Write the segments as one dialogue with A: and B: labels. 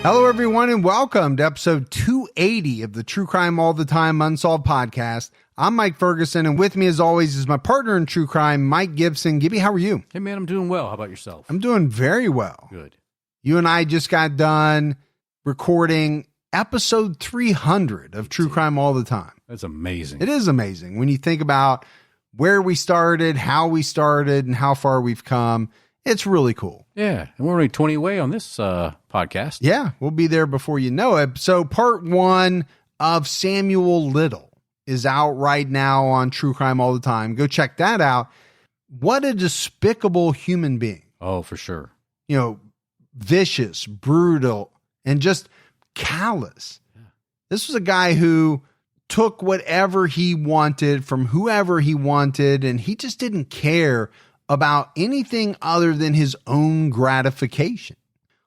A: Hello, everyone, and welcome to episode 280 of the True Crime All the Time Unsolved podcast. I'm Mike Ferguson, and with me, as always, is my partner in true crime, Mike Gibson. Gibby, how are you?
B: Hey, man, I'm doing well. How about yourself?
A: I'm doing very well.
B: Good.
A: You and I just got done recording episode 300 of True Crime All the Time.
B: That's amazing.
A: It is amazing when you think about where we started, how we started, and how far we've come. It's really cool.
B: Yeah, and we're only 20 away on this podcast.
A: Yeah, we'll be there before you know it. So part one of Samuel Little is out right now on True Crime All the Time. Go check that out. What a despicable human being.
B: Oh, for sure.
A: You know, vicious, brutal, and just callous. Yeah. This was a guy who took whatever he wanted from whoever he wanted, and he just didn't care about anything other than his own gratification.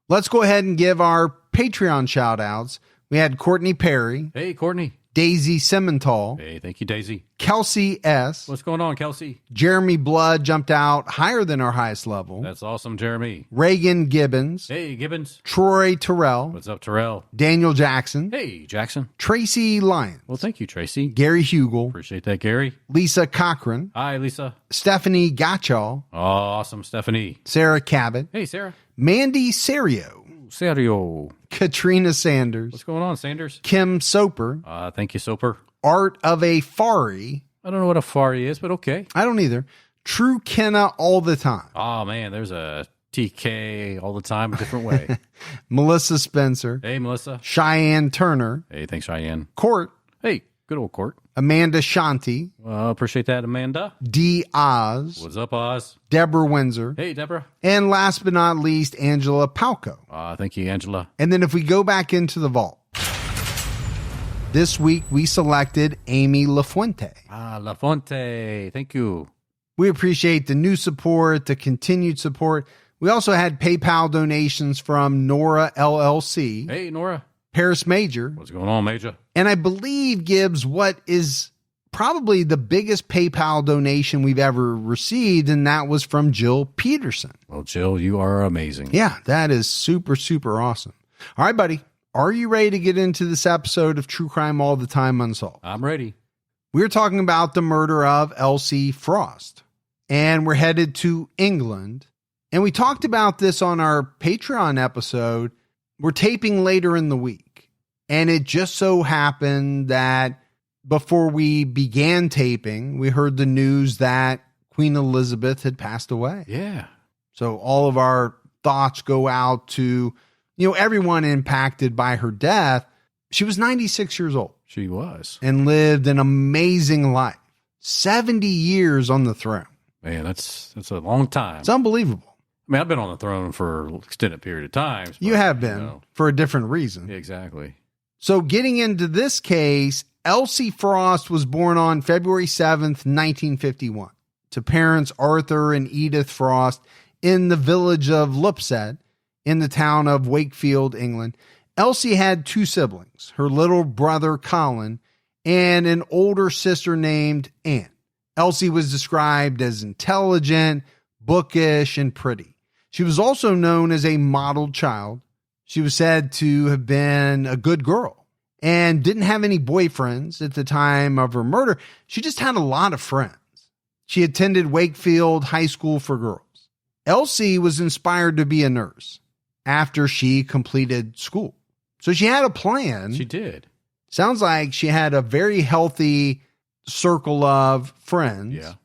A: Let's go ahead and give our Patreon shout outs. We had Courtney Perry.
B: Hey, Courtney.
A: Daisy Simmental.
B: Hey, thank you, Daisy.
A: Kelsey S.
B: What's going on, Kelsey?
A: Jeremy Blood jumped out higher than our highest level.
B: That's awesome, Jeremy.
A: Reagan Gibbons.
B: Hey, Gibbons.
A: Troy Terrell.
B: What's up, Terrell?
A: Daniel Jackson.
B: Hey, Jackson.
A: Tracy Lyons.
B: Well, thank you, Tracy.
A: Gary Hugel.
B: Appreciate that, Gary.
A: Lisa Cochran.
B: Hi, Lisa.
A: Stephanie Gachal.
B: Oh, awesome, Stephanie.
A: Sarah Cabot.
B: Hey, Sarah.
A: Mandy Serio.
B: Serio.
A: Katrina Sanders.
B: What's going on, Sanders?
A: Kim Soper.
B: Thank you, Soper.
A: Art of a Fari.
B: I don't know what a Fari is, but okay.
A: I don't either. True Kenna all the time.
B: Oh, man, there's a TK all the time, a different way.
A: Melissa Spencer.
B: Hey, Melissa.
A: Cheyenne Turner.
B: Hey, thanks, Cheyenne.
A: Court.
B: Hey, good old Court.
A: Amanda Shanti.
B: Appreciate that, Amanda.
A: D. Oz.
B: What's up, Oz?
A: Deborah Windsor.
B: Hey, Deborah.
A: And last but not least, Angela Palco.
B: Thank you, Angela.
A: And then if we go back into the vault, this week we selected Amy LaFuente.
B: LaFuente. Thank you.
A: We appreciate the new support, the continued support. We also had PayPal donations from Nora LLC.
B: Hey, Nora.
A: Paris Major.
B: What's going on, Major?
A: And I believe, Gibbs, what is probably the biggest PayPal donation we've ever received, and that was from Jill Peterson.
B: Well, Jill, you are amazing.
A: Yeah, that is super, super awesome. All right, buddy. Are you ready to get into this episode of True Crime All the Time Unsolved?
B: I'm ready.
A: We're talking about the murder of Elsie Frost, and we're headed to England. And we talked about this on our Patreon episode. We're taping later in the week, and it just so happened that before we began taping, we heard the news that Queen Elizabeth had passed away.
B: Yeah.
A: So all of our thoughts go out to, everyone impacted by her death. She was 96 years old.
B: She was.
A: And lived an amazing life. 70 years on the throne.
B: Man, that's a long time.
A: It's unbelievable.
B: I mean, I've been on the throne for an extended period of time.
A: You have been, for a different reason.
B: Exactly.
A: So getting into this case, Elsie Frost was born on February 7th, 1951, to parents Arthur and Edith Frost in the village of Lupset in the town of Wakefield, England. Elsie had two siblings, her little brother Colin and an older sister named Anne. Elsie was described as intelligent, bookish, and pretty. She was also known as a model child. She was said to have been a good girl and didn't have any boyfriends at the time of her murder. She just had a lot of friends. She attended Wakefield High School for Girls. Elsie was inspired to be a nurse after she completed school. So she had a plan.
B: She did.
A: Sounds like she had a very healthy circle of friends.
B: Yeah.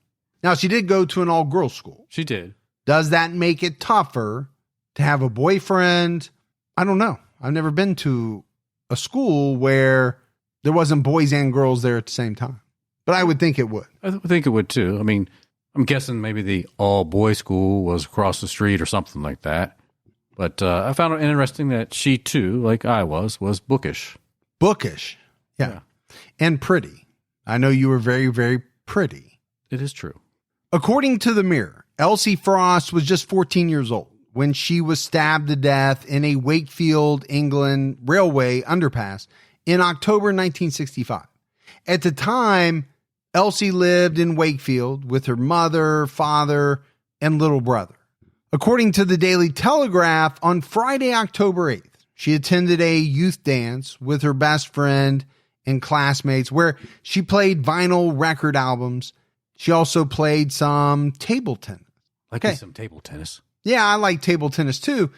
A: Now, she did go to an all-girls school.
B: She did.
A: Does that make it tougher to have a boyfriend? I don't know. I've never been to a school where there wasn't boys and girls there at the same time. But I would think it would.
B: I think it would too. I mean, I'm guessing maybe the all-boys school was across the street or something like that. But I found it interesting that she too, like I was bookish.
A: Bookish. Yeah. And pretty. I know you were very, very pretty.
B: It is true.
A: According to the Mirror, Elsie Frost was just 14 years old when she was stabbed to death in a Wakefield, England railway underpass in October 1965. At the time, Elsie lived in Wakefield with her mother, father, and little brother. According to the Daily Telegraph, on Friday, October 8th, She attended a youth dance with her best friend and classmates where she played vinyl record albums. She also played some table tennis.
B: Like some table tennis.
A: Yeah, I like table tennis too,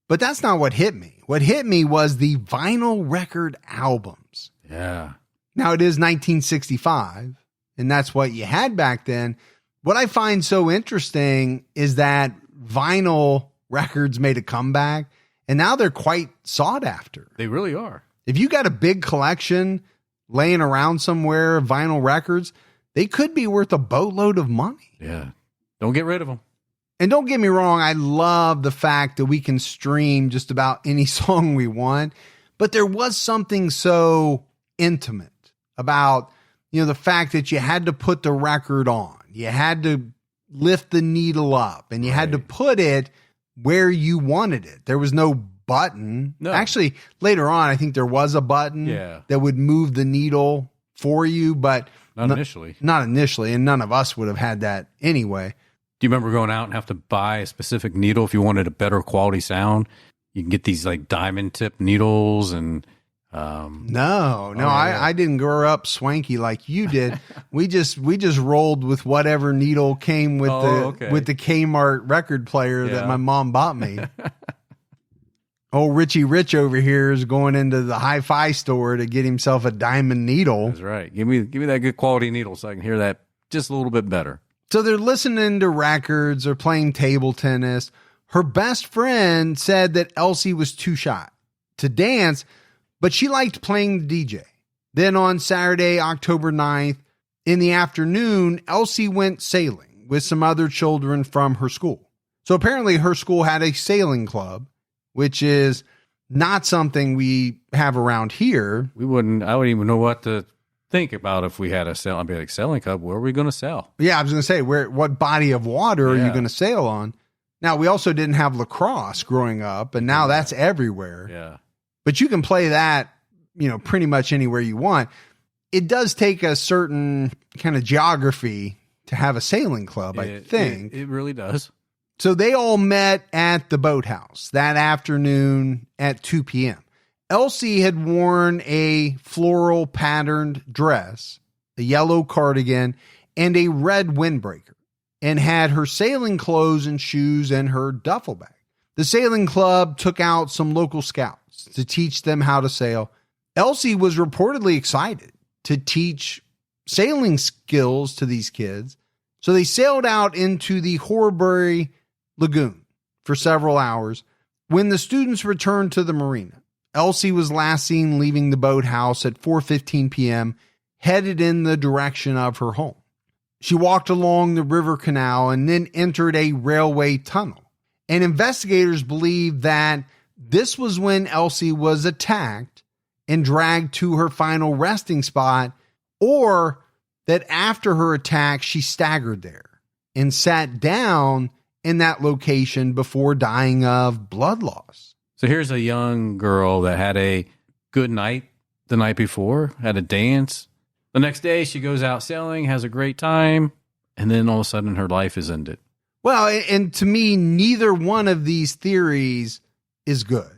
A: but that's not what hit me. What hit me was the vinyl record albums.
B: Yeah.
A: Now it is 1965, and that's what you had back then. What I find so interesting is that vinyl records made a comeback, and now they're quite sought after.
B: They really are.
A: If you got a big collection laying around somewhere of vinyl records, they could be worth a boatload of money.
B: Yeah. Don't get rid of them.
A: And don't get me wrong, I love the fact that we can stream just about any song we want, but there was something so intimate about, the fact that you had to put the record on. You had to lift the needle up and you had to put it where you wanted it. There was no button.
B: No.
A: Actually, later on, I think there was a button that would move the needle for you, but
B: not initially.
A: Not initially, and none of us would have had that anyway.
B: Do you remember going out and have to buy a specific needle if you wanted a better quality sound? You can get these like diamond tip needles and
A: No, I didn't grow up swanky like you did. we just rolled with whatever needle came with with the Kmart record player that my mom bought me. Old Richie Rich over here is going into the hi-fi store to get himself a diamond needle.
B: That's right. Give me that good quality needle so I can hear that just a little bit better.
A: So they're listening to records or playing table tennis. Her best friend said that Elsie was too shy to dance, but she liked playing the DJ. Then on Saturday, October 9th, in the afternoon, Elsie went sailing with some other children from her school. So apparently her school had a sailing club, which is not something we have around here.
B: I wouldn't even know what to think about if we had a sail. I'd be like, sailing club, where are we going to sail?
A: Yeah, I was going to say, what body of water are you going to sail on? Now, we also didn't have lacrosse growing up, and now that's everywhere.
B: Yeah.
A: But you can play that, pretty much anywhere you want. It does take a certain kind of geography to have a sailing club, I think.
B: It really does.
A: So they all met at the boathouse that afternoon at 2 p.m. Elsie had worn a floral patterned dress, a yellow cardigan, and a red windbreaker, and had her sailing clothes and shoes in her duffel bag. The sailing club took out some local scouts to teach them how to sail. Elsie was reportedly excited to teach sailing skills to these kids. So they sailed out into the Horbury Lagoon for several hours. When the students returned to the marina, Elsie was last seen leaving the boathouse at 4:15 p.m., headed in the direction of her home. She walked along the river canal and then entered a railway tunnel. And investigators believe that this was when Elsie was attacked and dragged to her final resting spot, or that after her attack, she staggered there and sat down in that location before dying of blood loss.
B: So here's a young girl that had a good night the night before, had a dance. The next day she goes out sailing, has a great time, and then all of a sudden her life is ended.
A: Well, and to me, neither one of these theories is good.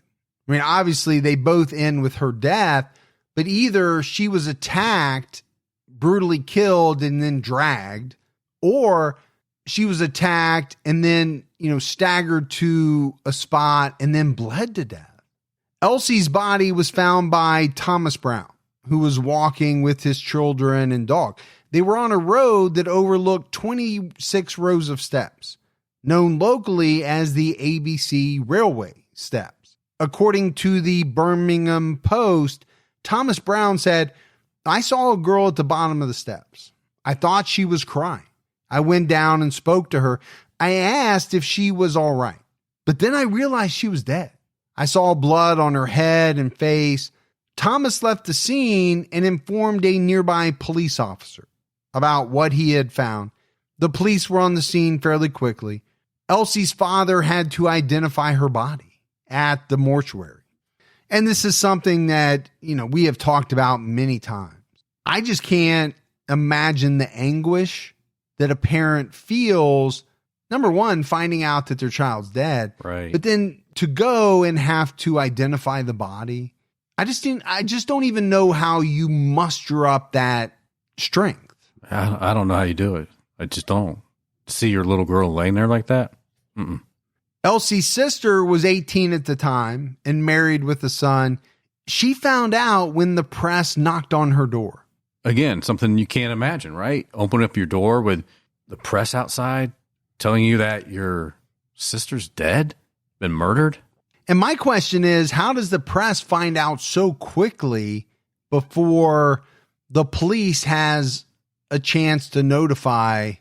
A: I mean, obviously they both end with her death, but either she was attacked, brutally killed, and then dragged, or she was attacked and then, staggered to a spot and then bled to death. Elsie's body was found by Thomas Brown, who was walking with his children and dog. They were on a road that overlooked 26 rows of steps, known locally as the ABC Railway Steps. According to the Birmingham Post, Thomas Brown said, "I saw a girl at the bottom of the steps. I thought she was crying. I went down and spoke to her. I asked if she was all right, but then I realized she was dead. I saw blood on her head and face." Thomas left the scene and informed a nearby police officer about what he had found. The police were on the scene fairly quickly. Elsie's father had to identify her body at the mortuary. And this is something that, we have talked about many times. I just can't imagine the anguish that a parent feels, number one, finding out that their child's dead.
B: Right.
A: But then to go and have to identify the body, I just don't even know how you muster up that strength.
B: I don't know how you do it. I just don't. See your little girl laying there like that? Mm-mm.
A: Elsie's sister was 18 at the time and married with a son. She found out when the press knocked on her door.
B: Again, something you can't imagine, right? Open up your door with the press outside telling you that your sister's dead, been murdered.
A: And my question is, how does the press find out so quickly before the police has a chance to notify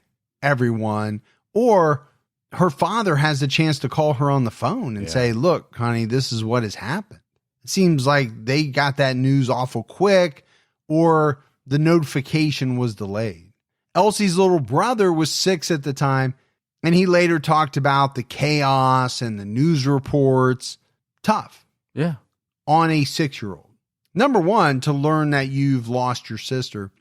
A: everyone, or her father has a chance to call her on the phone and say, look, honey, this is what has happened? It seems like they got that news awful quick, or the notification was delayed. Elsie's little brother was 6 at the time, and he later talked about the chaos and the news reports. Tough.
B: Yeah.
A: On a 6-year-old. Number one, to learn that you've lost your sister,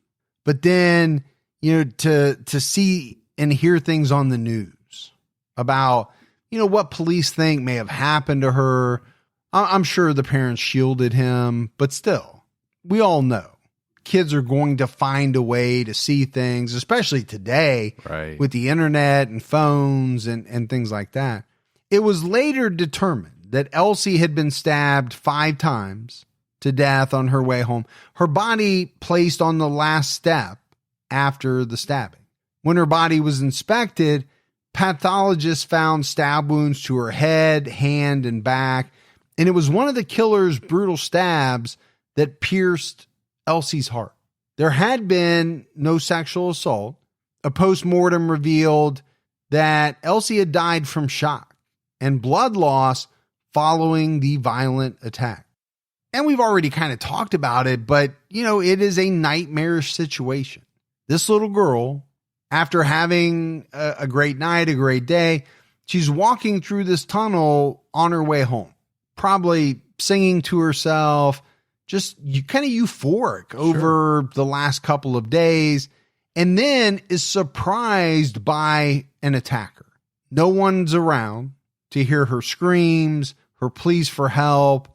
A: but then, to see and hear things on the news about, what police think may have happened to her. I'm sure the parents shielded him, but still, we all know kids are going to find a way to see things, especially today,
B: right,
A: with the internet and phones and things like that. It was later determined that Elsie had been stabbed 5 times to death on her way home. Her body placed on the last step after the stabbing. When her body was inspected, pathologists found stab wounds to her head, hand, and back. And it was one of the killer's brutal stabs that pierced Elsie's heart. There had been no sexual assault. A postmortem revealed that Elsie had died from shock and blood loss following the violent attack. And we've already kind of talked about it, but, it is a nightmarish situation. This little girl, after having a great night, a great day, she's walking through this tunnel on her way home, probably singing to herself, just kind of euphoric over the last couple of days, and then is surprised by an attacker. No one's around to hear her screams, her pleas for help,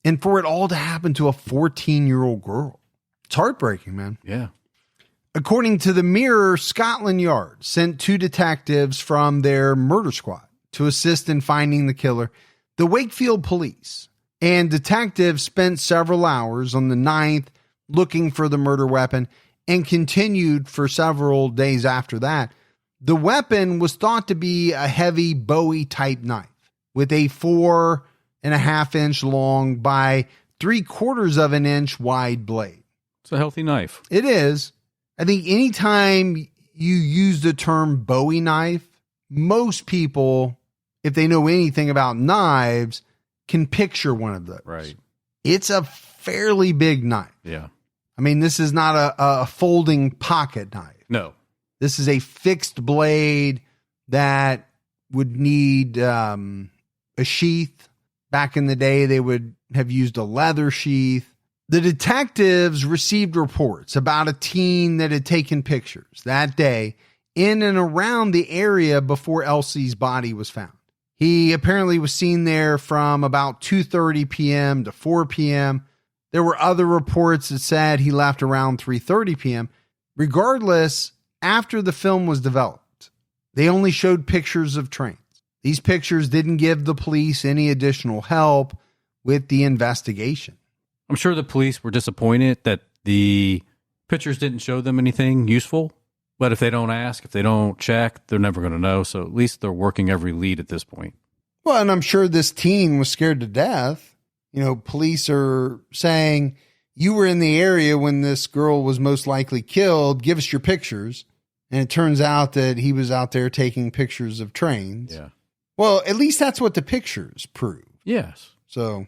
A: and for it all to happen to a 14-year-old girl. It's heartbreaking, man.
B: Yeah.
A: According to the Mirror, Scotland Yard sent 2 detectives from their murder squad to assist in finding the killer. The Wakefield police and detectives spent several hours on the 9th looking for the murder weapon and continued for several days after that. The weapon was thought to be a heavy Bowie-type knife with a 4.5-inch long by 3/4 inch wide blade.
B: It's a healthy knife.
A: It is. I think anytime you use the term Bowie knife, most people, if they know anything about knives, can picture one of those.
B: Right.
A: It's a fairly big knife.
B: Yeah.
A: I mean, this is not a folding pocket knife.
B: No.
A: This is a fixed blade that would need a sheath. Back in the day, they would have used a leather sheath. The detectives received reports about a teen that had taken pictures that day in and around the area before Elsie's body was found. He apparently was seen there from about 2:30 p.m. to 4 p.m. There were other reports that said he left around 3:30 p.m. Regardless, after the film was developed, they only showed pictures of trains. These pictures didn't give the police any additional help with the investigation.
B: I'm sure the police were disappointed that the pictures didn't show them anything useful. But if they don't ask, if they don't check, they're never going to know. So at least they're working every lead at this point.
A: Well, and I'm sure this teen was scared to death. Police are saying, you were in the area when this girl was most likely killed. Give us your pictures. And it turns out that he was out there taking pictures of trains.
B: Yeah.
A: Well, at least that's what the pictures prove.
B: Yes.
A: So,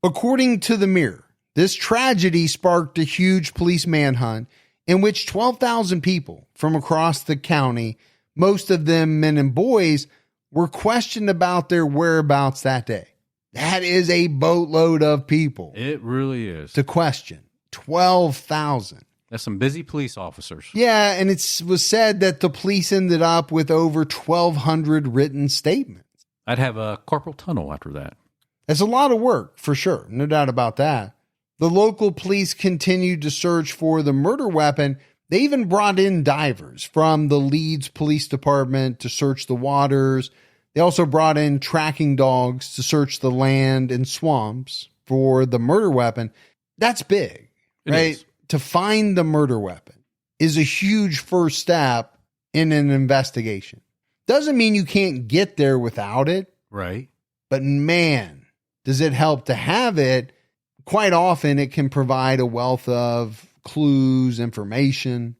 A: according to the Mirror, this tragedy sparked a huge police manhunt in which 12,000 people from across the county, most of them men and boys, were questioned about their whereabouts that day. That is a boatload of people.
B: It really is.
A: To question. 12,000.
B: That's some busy police officers.
A: Yeah, and it was said that the police ended up with over 1,200 written statements.
B: I'd have a carpal tunnel after that.
A: It's a lot of work, for sure. No doubt about that. The local police continued to search for the murder weapon. They even brought in divers from the Leeds Police Department to search the waters. They also brought in tracking dogs to search the land and swamps for the murder weapon. That's big, right? To find the murder weapon is a huge first step in an investigation. Doesn't mean you can't get there without it.
B: Right.
A: But man, does it help to have it. Quite often it can provide a wealth of clues, information.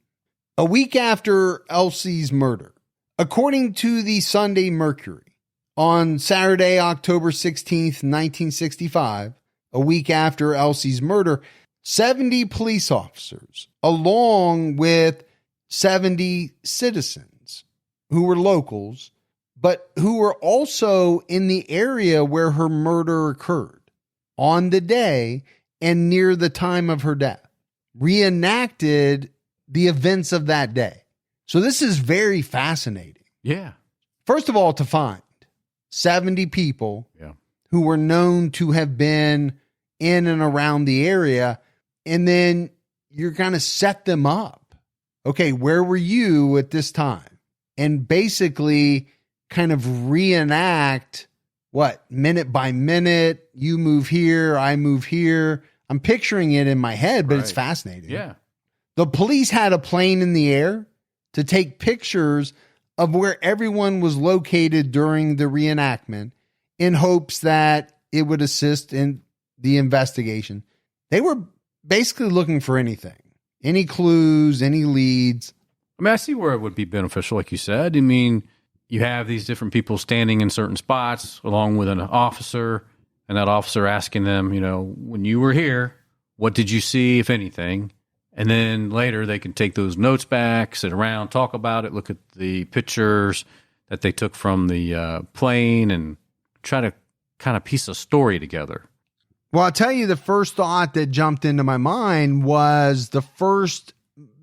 A: A week after Elsie's murder, according to the Sunday Mercury, on Saturday, October 16th, 1965, a week after Elsie's murder, 70 police officers, along with 70 citizens who were locals, but who were also in the area where her murder occurred on the day and near the time of her death, reenacted the events of that day. So this is very fascinating.
B: Yeah.
A: First of all, to find 70 people who were known to have been in and around the area, and then you're going to set them up. Okay, where were you at this time? And basically kind of reenact minute by minute, you move here, I move here. I'm picturing it in my head, but It's fascinating.
B: Yeah.
A: The police had a plane in the air to take pictures of where everyone was located during the reenactment in hopes that it would assist in the investigation. They were basically looking for anything, any clues, any leads.
B: I mean, I see where it would be beneficial, like you said. I mean, you have these different people standing in certain spots along with an officer, and that officer asking them, when you were here, what did you see, if anything? And then later they can take those notes back, sit around, talk about it, look at the pictures that they took from the plane and try to kind of piece a story together.
A: Well, I'll tell you, the first thought that jumped into my mind was the first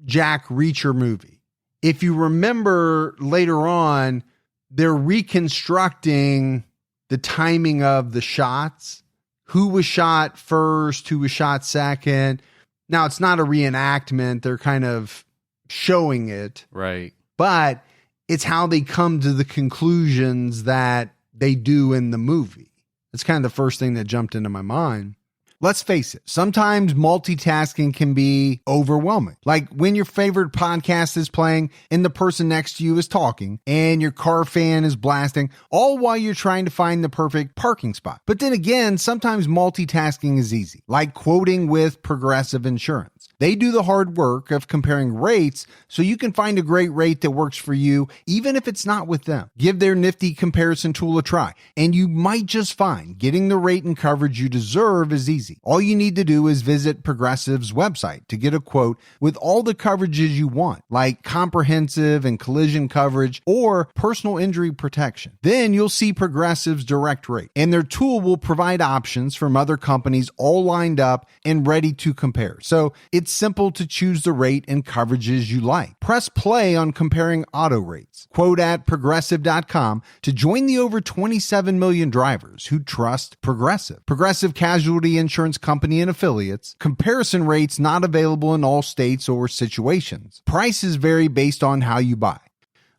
A: Jack Reacher movie. If you remember later on, they're reconstructing the timing of the shots, who was shot first, who was shot second. Now, it's not a reenactment. They're kind of showing it.
B: Right.
A: But it's how they come to the conclusions that they do in the movie. That's kind of the first thing that jumped into my mind. Let's face it, sometimes multitasking can be overwhelming. Like when your favorite podcast is playing and the person next to you is talking and your car fan is blasting, all while you're trying to find the perfect parking spot. But then again, sometimes multitasking is easy, like quoting with Progressive Insurance. They do the hard work of comparing rates so you can find a great rate that works for you, even if it's not with them. Give their nifty comparison tool a try, and you might just find getting the rate and coverage you deserve is easy. All you need to do is visit Progressive's website to get a quote with all the coverages you want, like comprehensive and collision coverage or personal injury protection. Then you'll see Progressive's direct rate, and their tool will provide options from other companies all lined up and ready to compare. So it's simple to choose the rate and coverages you like. Press play on comparing auto rates. Quote at Progressive.com to join the over 27 million drivers who trust Progressive. Progressive Casualty Insurance Company and Affiliates. Comparison rates not available in all states or situations. Prices vary based on how you buy.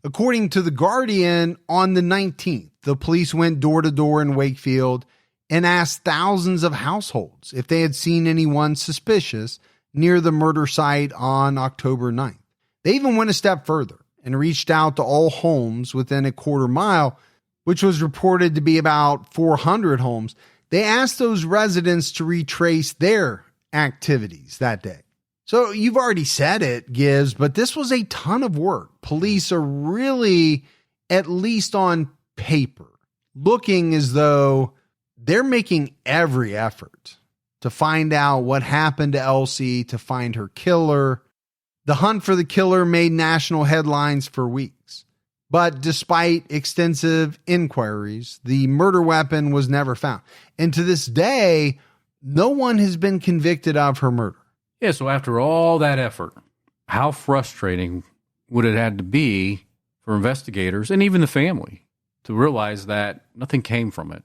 A: According to The Guardian, on the 19th, the police went door to door in Wakefield and asked thousands of households if they had seen anyone suspicious near the murder site on October 9th. They even went a step further and reached out to all homes within a quarter mile, which was reported to be about 400 homes. They asked those residents to retrace their activities that day. So you've already said it, Gibbs, but this was a ton of work. Police are really, at least on paper, looking as though they're making every effort to find out what happened to Elsie, to find her killer. The hunt for the killer made national headlines for weeks. But despite extensive inquiries, the murder weapon was never found. And to this day, no one has been convicted of her murder.
B: Yeah, so after all that effort, how frustrating would it have to be for investigators and even the family to realize that nothing came from it?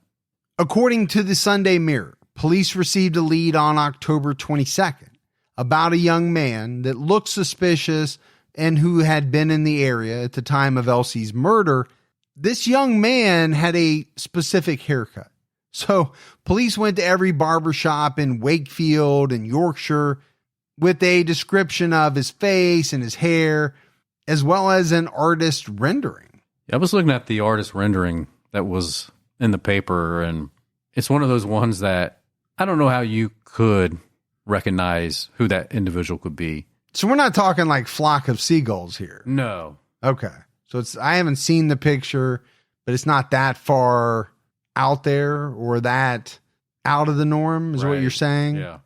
A: According to the Sunday Mirror, police received a lead on October 22nd about a young man that looked suspicious and who had been in the area at the time of Elsie's murder. This young man had a specific haircut. So police went to every barbershop in Wakefield and Yorkshire with a description of his face and his hair, as well as an artist rendering.
B: I was looking at the artist rendering that was in the paper, and it's one of those ones that I don't know how you could recognize who that individual could be.
A: So we're not talking like flock of seagulls here.
B: No.
A: Okay. So I haven't seen the picture, but it's not that far out there or that out of the norm is what you're saying.
B: Yeah.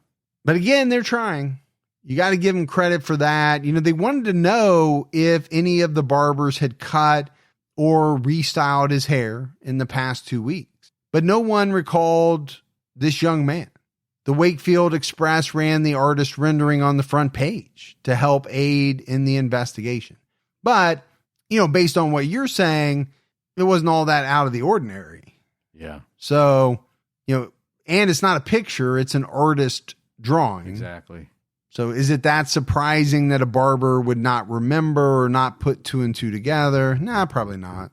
A: But again, they're trying. You got to give them credit for that. You know, they wanted to know if any of the barbers had cut or restyled his hair in the past 2 weeks, but no one recalled this young man. The Wakefield Express ran the artist rendering on the front page to help aid in the investigation. But, you know, based on what you're saying, it wasn't all that out of the ordinary.
B: Yeah.
A: So, you know, and it's not a picture, it's an artist drawing.
B: Exactly.
A: So is it that surprising that a barber would not remember or not put two and two together? Nah, probably not.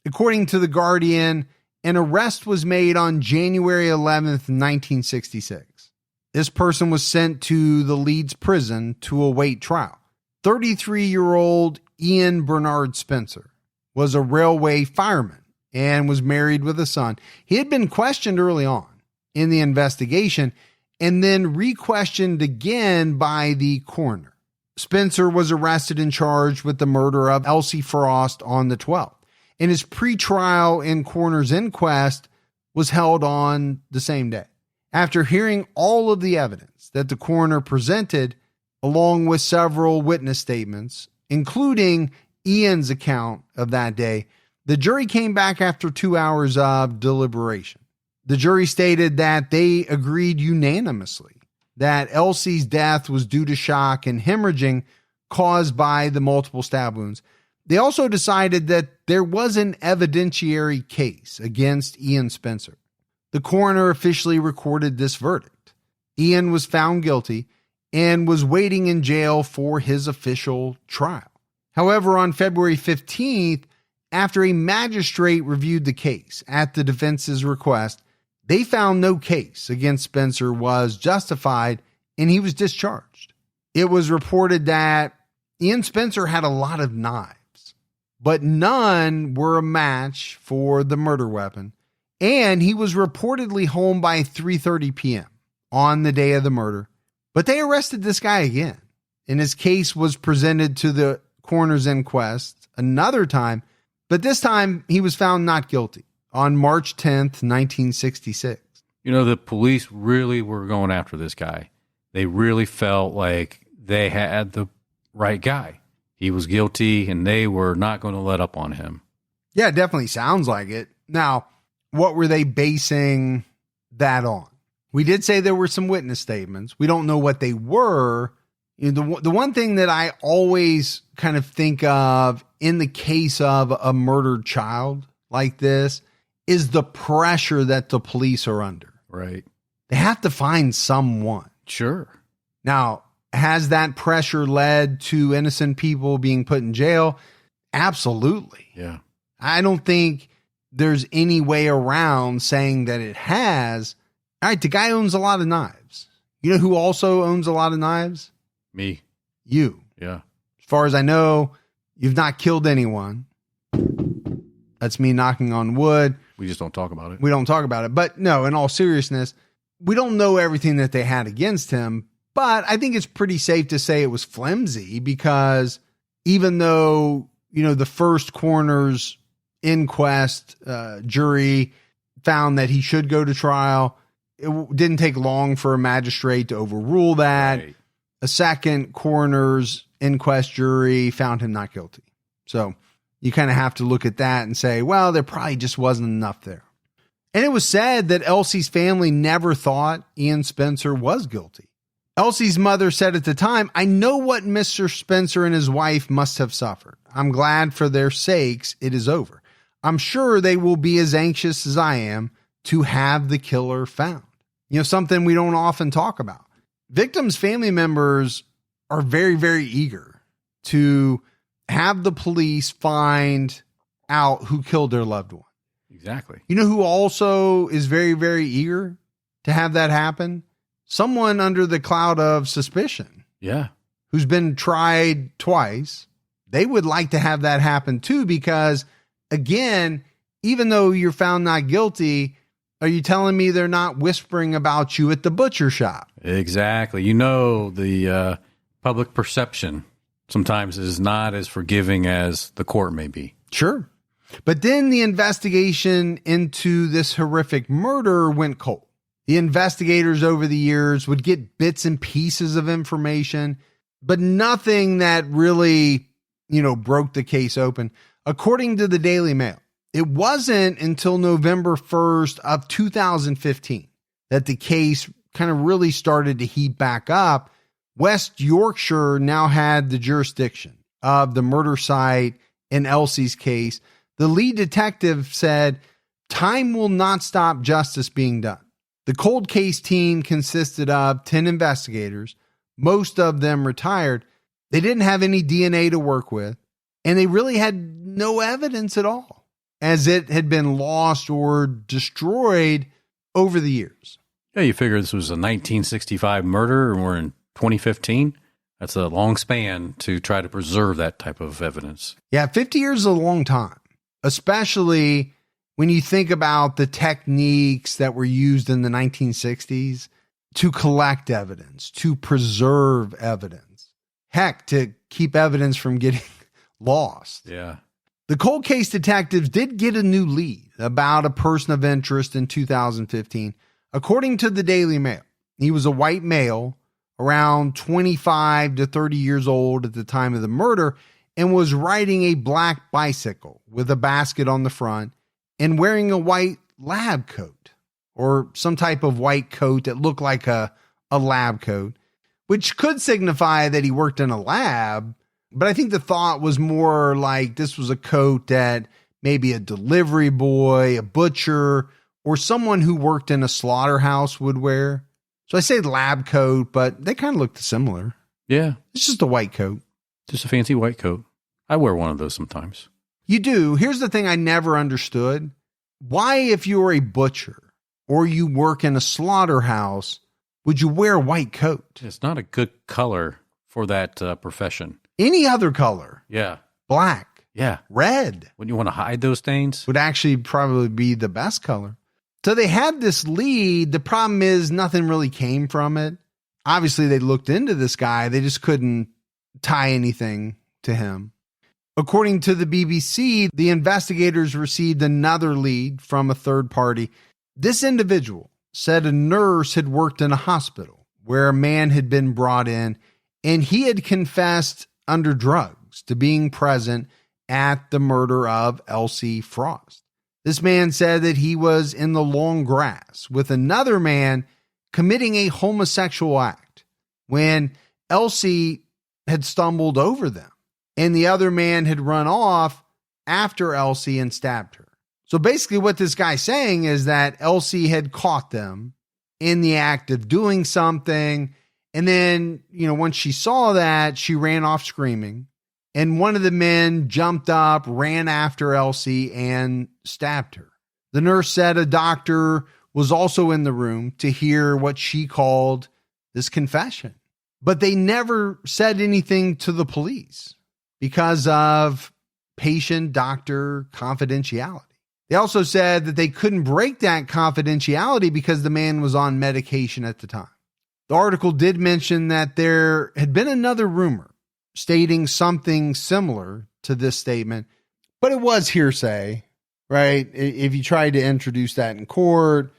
A: According to The Guardian, an arrest was made on January 11th, 1966. This person was sent to the Leeds prison to await trial. 33-year-old Ian Bernard Spencer was a railway fireman and was married with a son. He had been questioned early on in the investigation and then re-questioned again by the coroner. Spencer was arrested and charged with the murder of Elsie Frost on the 12th. And his pretrial and coroner's inquest was held on the same day. After hearing all of the evidence that the coroner presented, along with several witness statements, including Ian's account of that day, the jury came back after 2 hours of deliberation. The jury stated that they agreed unanimously that Elsie's death was due to shock and hemorrhaging caused by the multiple stab wounds. They also decided that there was an evidentiary case against Ian Spencer. The coroner officially recorded this verdict. Ian was found guilty and was waiting in jail for his official trial. However, on February 15th, after a magistrate reviewed the case at the defense's request, they found no case against Spencer was justified and he was discharged. It was reported that Ian Spencer had a lot of knives, but none were a match for the murder weapon. And he was reportedly home by 3:30 p.m. on the day of the murder. But they arrested this guy again, and his case was presented to the coroner's inquest another time, but this time he was found not guilty on March 10th, 1966.
B: You know, the police really were going after this guy. They really felt like they had the right guy. He was guilty, and they were not going to let up on him.
A: Yeah, it definitely sounds like it. Now, what were they basing that on? We did say there were some witness statements. We don't know what they were. You know, the one thing that I always kind of think of in the case of a murdered child like this is the pressure that the police are under.
B: Right.
A: They have to find someone.
B: Sure.
A: Now, has that pressure led to innocent people being put in jail? Absolutely.
B: Yeah.
A: I don't think there's any way around saying that it has. All right, the guy owns a lot of knives. You know who also owns a lot of knives?
B: Me.
A: You.
B: Yeah.
A: As far as I know, you've not killed anyone. That's me knocking on wood.
B: We just don't talk about it.
A: We don't talk about it. But no, in all seriousness, we don't know everything that they had against him. But I think it's pretty safe to say it was flimsy because even though, you know, the first coroner's inquest jury found that he should go to trial, it didn't take long for a magistrate to overrule that.
B: Right.
A: A second coroner's inquest jury found him not guilty. So you kind of have to look at that and say, well, there probably just wasn't enough there. And it was said that Elsie's family never thought Ian Spencer was guilty. Elsie's mother said at the time, "I know what Mr. Spencer and his wife must have suffered. I'm glad for their sakes it is over. I'm sure they will be as anxious as I am to have the killer found. Something we don't often talk about. Victims' family members are very, very eager to have the police find out who killed their loved one.
B: Exactly.
A: You know who also is very, very eager to have that happen? Someone under the cloud of suspicion.
B: Yeah.
A: Who's been tried twice. They would like to have that happen too, because again, even though you're found not guilty, are you telling me they're not whispering about you at the butcher shop?
B: Exactly. The public perception sometimes is not as forgiving as the court may be.
A: Sure. But then the investigation into this horrific murder went cold. The investigators over the years would get bits and pieces of information, but nothing that really, broke the case open. According to the Daily Mail, it wasn't until November 1st of 2015 that the case kind of really started to heat back up. West Yorkshire now had the jurisdiction of the murder site in Elsie's case. The lead detective said, "Time will not stop justice being done." The cold case team consisted of 10 investigators, most of them retired. They didn't have any DNA to work with, and they really had no evidence at all, as it had been lost or destroyed over the years.
B: Yeah, you figure this was a 1965 murder and we're in 2015. That's a long span to try to preserve that type of evidence.
A: Yeah, 50 years is a long time, especially when you think about the techniques that were used in the 1960s to collect evidence, to preserve evidence, heck, to keep evidence from getting lost.
B: Yeah.
A: The cold case detectives did get a new lead about a person of interest in 2015. According to the Daily Mail, he was a white male around 25 to 30 years old at the time of the murder and was riding a black bicycle with a basket on the front and wearing a white lab coat or some type of white coat that looked like a lab coat, which could signify that he worked in a lab. But I think the thought was more like this was a coat that maybe a delivery boy, a butcher, or someone who worked in a slaughterhouse would wear. So I say lab coat, but they kind of look similar.
B: Yeah.
A: It's just a white coat.
B: Just a fancy white coat. I wear one of those sometimes.
A: You do. Here's the thing I never understood. Why, if you're a butcher or you work in a slaughterhouse, would you wear a white coat?
B: It's not a good color for that profession.
A: Any other color.
B: Yeah.
A: Black.
B: Yeah.
A: Red.
B: Wouldn't you want to hide those stains?
A: Would actually probably be the best color. So they had this lead. The problem is nothing really came from it. Obviously, they looked into this guy. They just couldn't tie anything to him. According to the BBC, the investigators received another lead from a third party. This individual said a nurse had worked in a hospital where a man had been brought in, and he had confessed under drugs to being present at the murder of Elsie Frost. This man said that he was in the long grass with another man committing a homosexual act when Elsie had stumbled over them, and the other man had run off after Elsie and stabbed her. So basically what this guy's saying is that Elsie had caught them in the act of doing something. And then, once she saw that, she ran off screaming. And one of the men jumped up, ran after Elsie, and stabbed her. The nurse said a doctor was also in the room to hear what she called this confession. But they never said anything to the police because of patient-doctor confidentiality. They also said that they couldn't break that confidentiality because the man was on medication at the time. The article did mention that there had been another rumor stating something similar to this statement, but it was hearsay, right? If you tried to introduce that in court,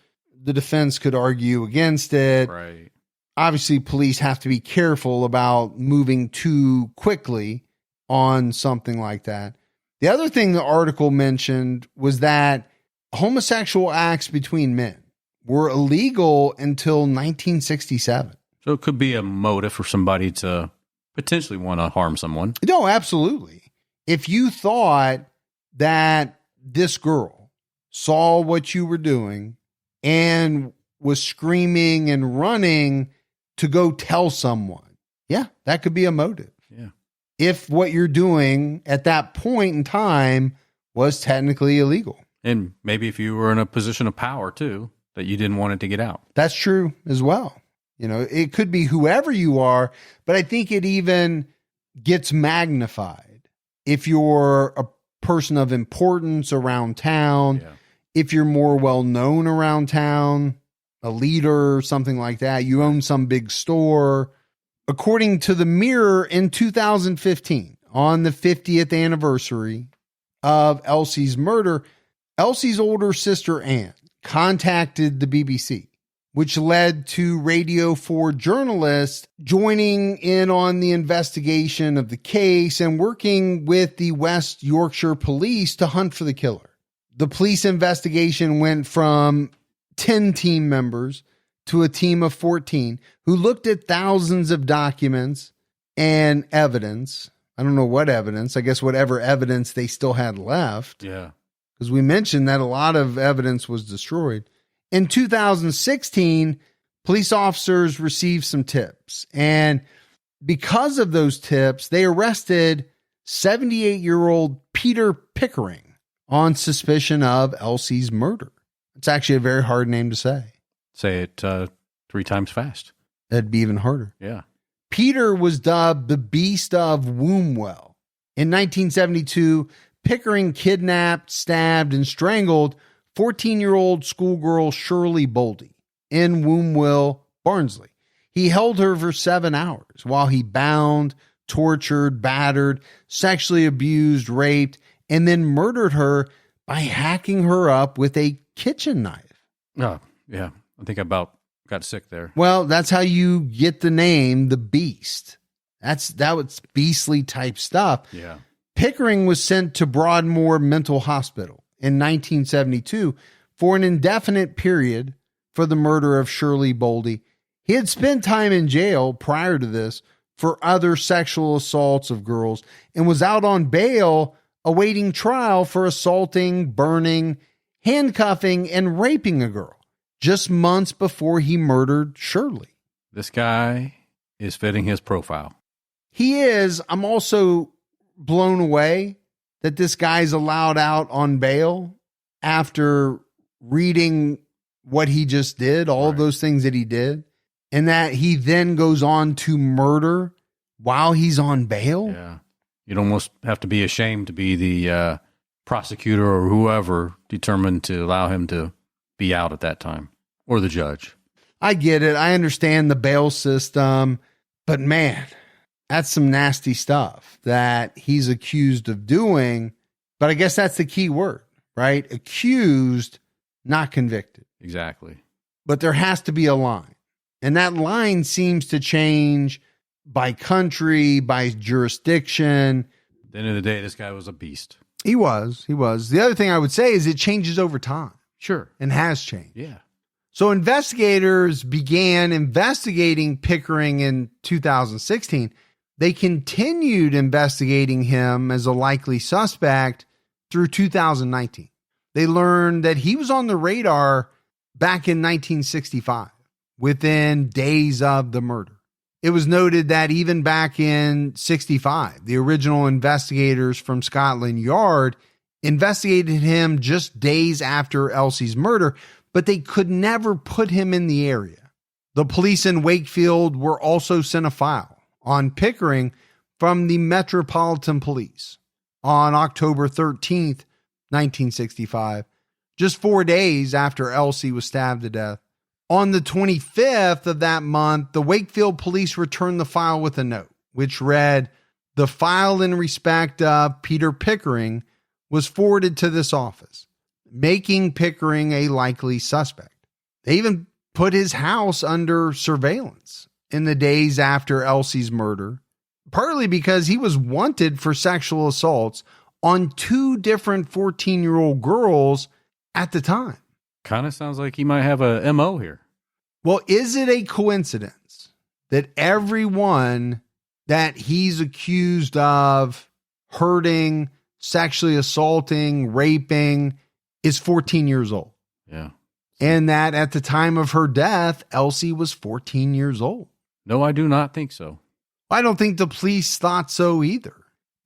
A: the defense could argue against it.
B: Right.
A: Obviously, police have to be careful about moving too quickly on something like that. The other thing the article mentioned was that homosexual acts between men were illegal until 1967.
B: So it could be a motive for somebody to potentially want to harm someone.
A: No, absolutely. If you thought that this girl saw what you were doing and was screaming and running to go tell someone. Yeah, that could be a motive.
B: Yeah.
A: If what you're doing at that point in time was technically illegal.
B: And maybe if you were in a position of power too, that you didn't want it to get out.
A: That's true as well. You know, it could be whoever you are, but I think it even gets magnified if you're a person of importance around town,
B: Yeah.
A: if you're more well known around town, a leader, something like that, you own some big store. According to the Mirror, in 2015, on the 50th anniversary of Elsie's murder, Elsie's older sister Anne contacted the BBC, which led to Radio 4 journalists joining in on the investigation of the case and working with the West Yorkshire police to hunt for the killer. The police investigation went from 10 team members to a team of 14 who looked at thousands of documents and evidence. I don't know what evidence, I guess whatever evidence they still had left.
B: Yeah.
A: Because we mentioned that a lot of evidence was destroyed. In 2016, police officers received some tips. And because of those tips, they arrested 78-year-old Peter Pickering on suspicion of Elsie's murder. It's actually a very hard name to say.
B: Say it 3 times fast.
A: That'd be even harder.
B: Yeah.
A: Peter was dubbed the Beast of Wombwell. In 1972, Pickering kidnapped, stabbed, and strangled 14-year-old schoolgirl Shirley Boldy in Wombwell, Barnsley. He held her for 7 hours while he bound, tortured, battered, sexually abused, raped, and then murdered her by hacking her up with a kitchen knife.
B: Oh, yeah. I think I about got sick there.
A: Well, that's how you get the name, the Beast. That was beastly type stuff.
B: Yeah.
A: Pickering was sent to Broadmoor Mental Hospital in 1972 for an indefinite period for the murder of Shirley Boldy. He had spent time in jail prior to this for other sexual assaults of girls and was out on bail awaiting trial for assaulting, burning, handcuffing, and raping a girl just months before he murdered Shirley.
B: This guy is fitting his profile.
A: He is. I'm also blown away that this guy's allowed out on bail after reading what he just did, all of those things that he did, and that he then goes on to murder while he's on bail.
B: Yeah. You'd almost have to be ashamed to be the prosecutor or whoever determined to allow him to be out at that time, or the judge.
A: I get it. I understand the bail system, but man, that's some nasty stuff that he's accused of doing. But I guess that's the key word, right? Accused, not convicted.
B: Exactly.
A: But there has to be a line. And that line seems to change by country, by jurisdiction.
B: At the end of the day, this guy was a beast.
A: He was. The other thing I would say is it changes over time.
B: Sure.
A: And has changed.
B: Yeah.
A: So investigators began investigating Pickering in 2016. They continued investigating him as a likely suspect through 2019. They learned that he was on the radar back in 1965, within days of the murder. It was noted that even back in 65, the original investigators from Scotland Yard investigated him just days after Elsie's murder, but they could never put him in the area. The police in Wakefield were also sent a file on Pickering from the Metropolitan Police on October 13th, 1965, just 4 days after Elsie was stabbed to death. On the 25th of that month, the Wakefield police returned the file with a note, which read, "The file in respect of Peter Pickering was forwarded to this office, making Pickering a likely suspect." They even put his house under surveillance in the days after Elsie's murder, partly because he was wanted for sexual assaults on 2 different 14-year-old girls at the time.
B: Kind of sounds like he might have a MO here.
A: Well, is it a coincidence that everyone that he's accused of hurting, sexually assaulting, raping is 14 years old?
B: Yeah.
A: and that at the time of her death, Elsie was 14 years old.
B: No, I do not think so.
A: I don't think the police thought so either.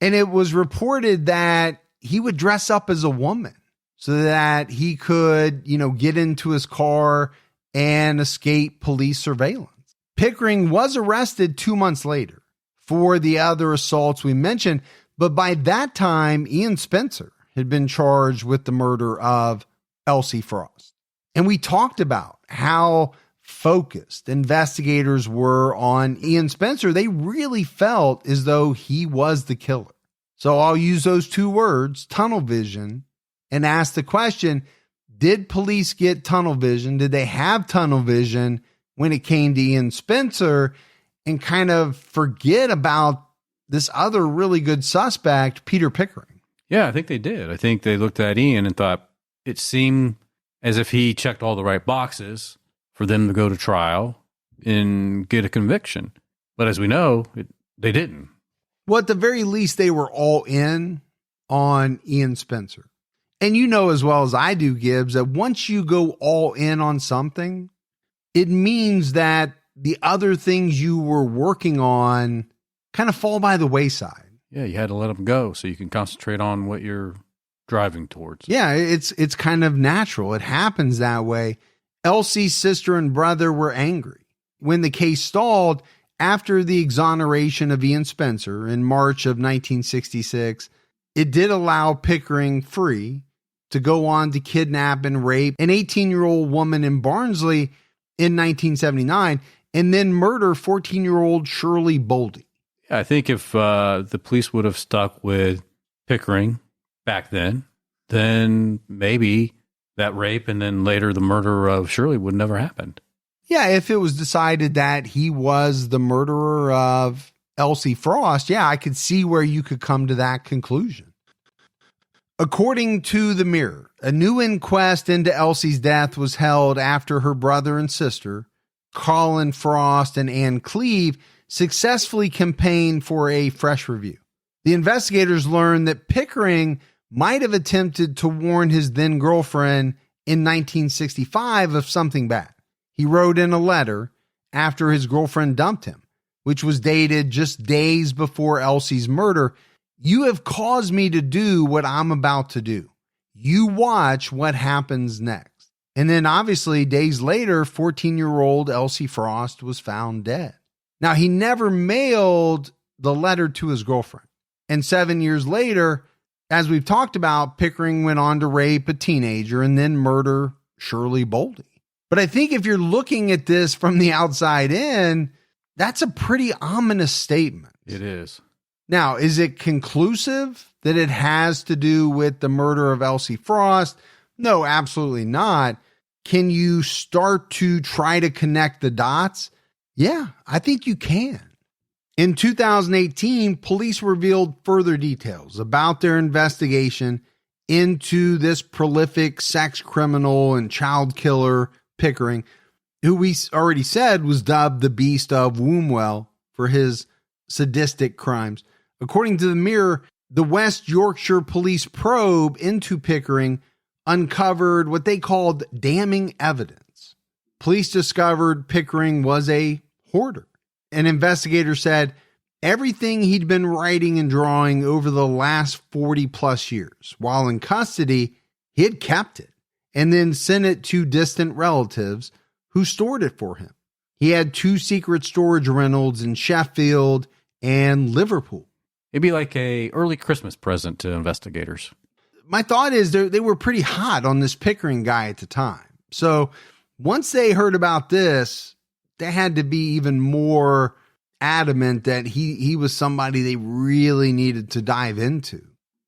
A: And it was reported that he would dress up as a woman so that he could, get into his car and escape police surveillance. Pickering was arrested 2 months later for the other assaults we mentioned, but by that time, Ian Spencer had been charged with the murder of Elsie Frost. And we talked about how focused investigators were on Ian Spencer. They really felt as though he was the killer. So I'll use those two words, tunnel vision, and ask the question, did police get tunnel vision? Did they have tunnel vision when it came to Ian Spencer, and kind of forget about this other really good suspect, Peter Pickering?
B: Yeah, I think they did. I think they looked at Ian and thought it seemed as if he checked all the right boxes for them to go to trial and get a conviction. But as we know, they didn't.
A: Well, at the very least, they were all in on Ian Spencer. And you know as well as I do, Gibbs, that once you go all in on something, it means that the other things you were working on kind of fall by the wayside.
B: Yeah, you had to let them go so you can concentrate on what you're driving towards.
A: Yeah, it's kind of natural. It happens that way. Elsie's sister and brother were angry when the case stalled after the exoneration of Ian Spencer in March of 1966. It did allow Pickering free to go on to kidnap and rape an 18-year-old woman in Barnsley in 1979 and then murder 14-year-old Shirley Boldy.
B: I think if the police would have stuck with Pickering back then maybe that rape and then later the murder of Shirley would never happened.
A: Yeah, if it was decided that he was the murderer of Elsie Frost, yeah, I could see where you could come to that conclusion. According to the Mirror, a new inquest into Elsie's death was held after her brother and sister, Colin Frost and Anne Cleve, successfully campaigned for a fresh review. The investigators learned that Pickering might have attempted to warn his then girlfriend in 1965 of something bad. He wrote in a letter after his girlfriend dumped him, which was dated just days before Elsie's murder. You have caused me to do what I'm about to do. You watch what happens next. And then obviously days later, 14-year-old Elsie Frost was found dead. Now, he never mailed the letter to his girlfriend. And 7 years later, as we've talked about, Pickering went on to rape a teenager and then murder Shirley Boldy. But I think if you're looking at this from the outside in, that's a pretty ominous statement.
B: It is.
A: Now, is it conclusive that it has to do with the murder of Elsie Frost? No, absolutely not. Can you start to try to connect the dots? Yeah, I think you can. In 2018, police revealed further details about their investigation into this prolific sex criminal and child killer, Pickering, who we already said was dubbed the Beast of Wombwell for his sadistic crimes. According to the Mirror, the West Yorkshire police probe into Pickering uncovered what they called damning evidence. Police discovered Pickering was a hoarder. An investigator said everything he'd been writing and drawing over the last 40 plus years, while in custody, he had kept it and then sent it to distant relatives who stored it for him. He had 2 secret storage rentals in Sheffield and Liverpool.
B: It'd be like a early Christmas present to investigators.
A: My thought is they were pretty hot on this Pickering guy at the time. So once they heard about this, they had to be even more adamant that he was somebody they really needed to dive into.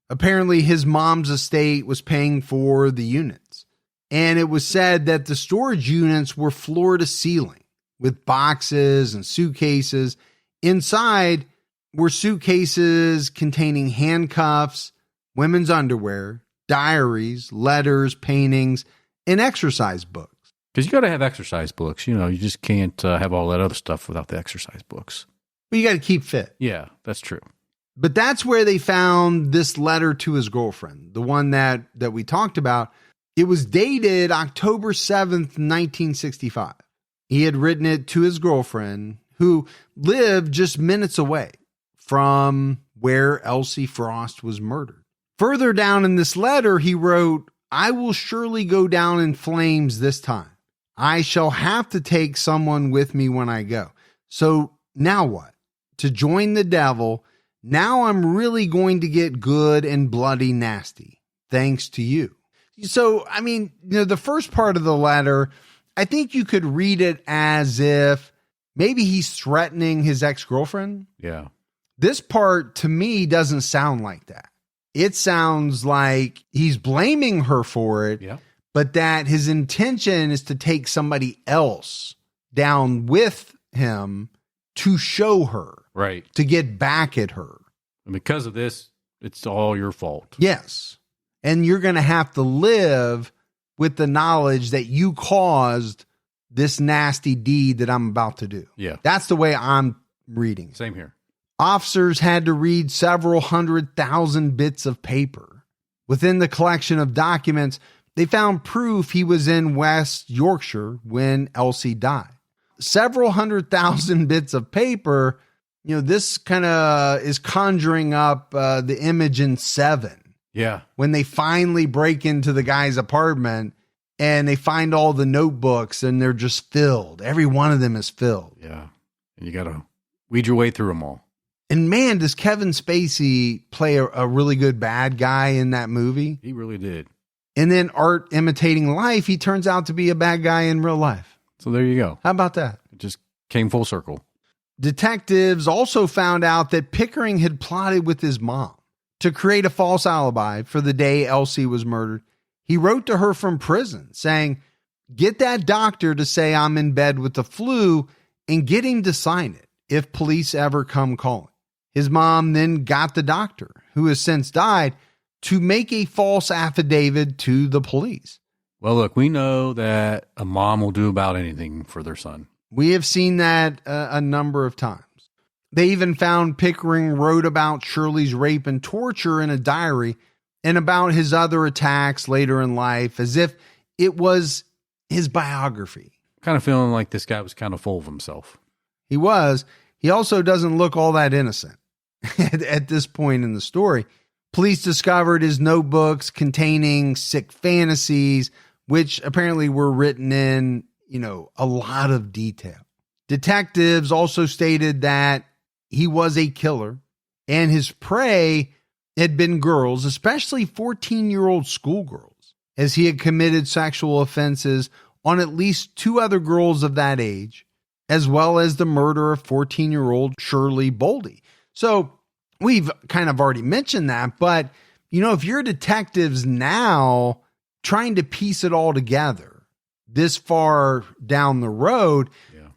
A: Apparently his mom's estate was paying for the units. And it was said that the storage units were floor to ceiling with boxes and suitcases. Inside were suitcases containing handcuffs, women's underwear, diaries, letters, paintings, and exercise books.
B: Because you got to have exercise books. You just can't have all that other stuff without the exercise books.
A: But you got to keep fit.
B: Yeah, that's true.
A: But that's where they found this letter to his girlfriend, the one that we talked about. It was dated October 7th, 1965. He had written it to his girlfriend, who lived just minutes away from where Elsie Frost was murdered. Further down in this letter, he wrote, "I will surely go down in flames this time. I shall have to take someone with me when I go. So now what? To join the devil. Now I'm really going to get good and bloody nasty. Thanks to you." So, I mean, the first part of the letter, I think you could read it as if maybe he's threatening his ex-girlfriend.
B: Yeah.
A: This part to me doesn't sound like that. It sounds like he's blaming her for it,
B: Yeah.
A: but that his intention is to take somebody else down with him to show her,
B: Right.
A: to get back at her.
B: And because of this, it's all your fault.
A: Yes. And you're going to have to live with the knowledge that you caused this nasty deed that I'm about to do.
B: Yeah.
A: That's the way I'm reading.
B: Same here.
A: Officers had to read several 100,000 bits of paper. Within the collection of documents, they found proof he was in West Yorkshire when Elsie died. Several 100,000 bits of paper, this kind of is conjuring up the image in Seven.
B: Yeah.
A: When they finally break into the guy's apartment and they find all the notebooks and they're just filled. Every one of them is filled.
B: Yeah. And you got to weed your way through them all.
A: And man, does Kevin Spacey play a really good bad guy in that movie?
B: He really did.
A: And then art imitating life, he turns out to be a bad guy in real life.
B: So there you go.
A: How about that?
B: It just came full circle.
A: Detectives also found out that Pickering had plotted with his mom to create a false alibi for the day Elsie was murdered. He wrote to her from prison saying, "Get that doctor to say I'm in bed with the flu and get him to sign it if police ever come calling." His mom then got the doctor, who has since died, to make a false affidavit to the police.
B: Well, look, we know that a mom will do about anything for their son.
A: We have seen that a number of times. They even found Pickering wrote about Shirley's rape and torture in a diary and about his other attacks later in life as if it was his biography.
B: Kind of feeling like this guy was kind of full of himself.
A: He was. He also doesn't look all that innocent at this point in the story. Police discovered his notebooks containing sick fantasies, which apparently were written in, a lot of detail. Detectives also stated that he was a killer and his prey had been girls, especially 14-year-old schoolgirls, as he had committed sexual offenses on at least 2 other girls of that age, as well as the murder of 14-year-old Shirley Boldy. So we've kind of already mentioned that, but if you're detectives now trying to piece it all together this far down the road,